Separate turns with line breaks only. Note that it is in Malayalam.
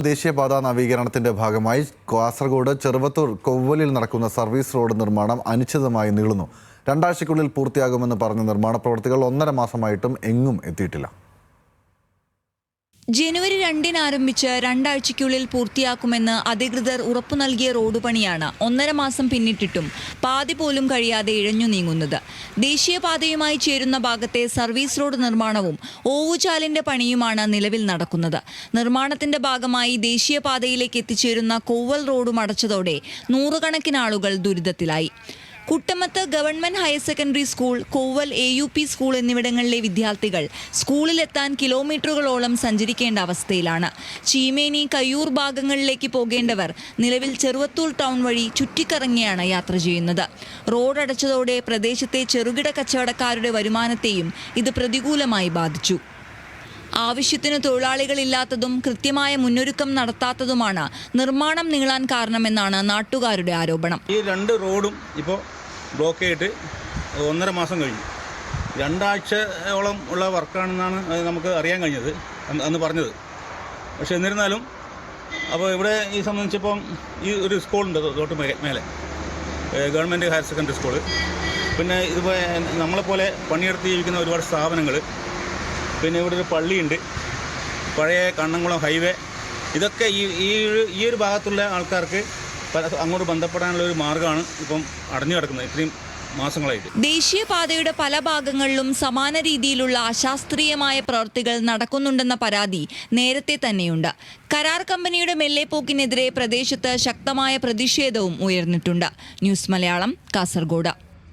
ദേശീയപാത നവീകരണത്തിന്റെ ഭാഗമായി കാസർഗോഡ് ചെറുവത്തൂർ കൊവ്വലിൽ നടക്കുന്ന സർവീസ് റോഡ് നിർമ്മാണം അനിശ്ചിതമായി നീളുന്നു. 2 ആഴ്ചയ്ക്കുള്ളിൽ പൂർത്തിയാകുമെന്ന് പറഞ്ഞ നിർമ്മാണ പ്രവൃത്തികൾ 1.5 മാസമായിട്ടും എങ്ങും എത്തിയിട്ടില്ല.
ജനുവരി 2-ന് ആരംഭിച്ച് 2 ആഴ്ചയ്ക്കുള്ളിൽ പൂർത്തിയാക്കുമെന്ന് അധികൃതർ ഉറപ്പു നൽകിയ റോഡ് പണിയാണ് 1.5 മാസം പിന്നിട്ടിട്ടും പാതി പോലും കഴിയാതെ ഇഴഞ്ഞു നീങ്ങുന്നത്. ദേശീയപാതയുമായി ചേരുന്ന ഭാഗത്തെ സർവീസ് റോഡ് നിർമ്മാണവും ഓവുചാലിന്റെ പണിയുമാണ് നിലവിൽ നടക്കുന്നത്. നിർമ്മാണത്തിന്റെ ഭാഗമായി ദേശീയപാതയിലേക്ക് എത്തിച്ചേരുന്ന കൊവ്വൽ റോഡും അടച്ചതോടെ നൂറുകണക്കിന് ആളുകൾ ദുരിതത്തിലായി. Kuttamath government higher secondary school, Kovval AUP school എന്നിവിടങ്ങളിലെ വിദ്യാർത്ഥികൾ സ്കൂളിലെത്താൻ കിലോമീറ്ററുകളോളം സഞ്ചരിക്കേണ്ട അവസ്ഥയിലാണ്. ചീമേനി, കയ്യൂർ ഭാഗങ്ങളിലേക്ക് പോകേണ്ടവർ നിലവിൽ ചെറുവത്തൂർ ടൗൺ വഴി ചുറ്റിക്കറങ്ങിയാണ് യാത്ര ചെയ്യുന്നത്. റോഡ് അടച്ചതോടെ പ്രദേശത്തെ ചെറുകിട കച്ചവടക്കാരുടെ വരുമാനത്തെയും ഇത് പ്രതികൂലമായി ബാധിച്ചു. ആവശ്യത്തിന് തൊഴിലാളികളില്ലാത്തതും കൃത്യമായ മുന്നൊരുക്കം നടത്താത്തതുമാണ് നിർമ്മാണം നീളാൻ കാരണമെന്നാണ് നാട്ടുകാരുടെ ആരോപണം.
ഈ 2 റോഡും ഇപ്പോൾ ബ്ലോക്ക് ചെയ്തിട്ട് 1.5 മാസം കഴിഞ്ഞു. 2 ആഴ്ചയോളം ഉള്ള വർക്കാണെന്നാണ് നമുക്ക് അറിയാൻ കഴിഞ്ഞത്, അന്ന് പറഞ്ഞത്. പക്ഷെ എന്നിരുന്നാലും അപ്പോൾ ഇവിടെ ഈ സംബന്ധിച്ചിപ്പം ഈ ഒരു സ്കൂളുണ്ട് തൊട്ട് മേലെ, ഗവൺമെൻറ് ഹയർ സെക്കൻഡറി സ്കൂള്. പിന്നെ ഇതുപോലെ നമ്മളെപ്പോലെ പണിയെടുത്ത് ജീവിക്കുന്ന ഒരുപാട് സ്ഥാപനങ്ങൾ, പിന്നെ ഇവിടെ ഒരു പള്ളിയുണ്ട്, പഴയ കണ്ണംകുളം ഹൈവേ. ഇതൊക്കെ ഈ ഒരു ഭാഗത്തുള്ള ആൾക്കാർക്ക് അങ്ങോട്ട് ബന്ധപ്പെടാനുള്ള ഒരു മാർഗ്ഗമാണ് ഇപ്പം അടഞ്ഞു കിടക്കുന്നത് ഇത്രയും മാസങ്ങളായിട്ട്.
ദേശീയപാതയുടെ പല ഭാഗങ്ങളിലും സമാന രീതിയിലുള്ള അശാസ്ത്രീയമായ പ്രവൃത്തികൾ നടക്കുന്നുണ്ടെന്ന പരാതി നേരത്തെ തന്നെയുണ്ട്. കരാർ കമ്പനിയുടെ മെല്ലെപ്പോക്കിനെതിരെ പ്രദേശത്ത് ശക്തമായ പ്രതിഷേധവും ഉയർന്നിട്ടുണ്ട്. ന്യൂസ് മലയാളം, കാസർഗോഡ്.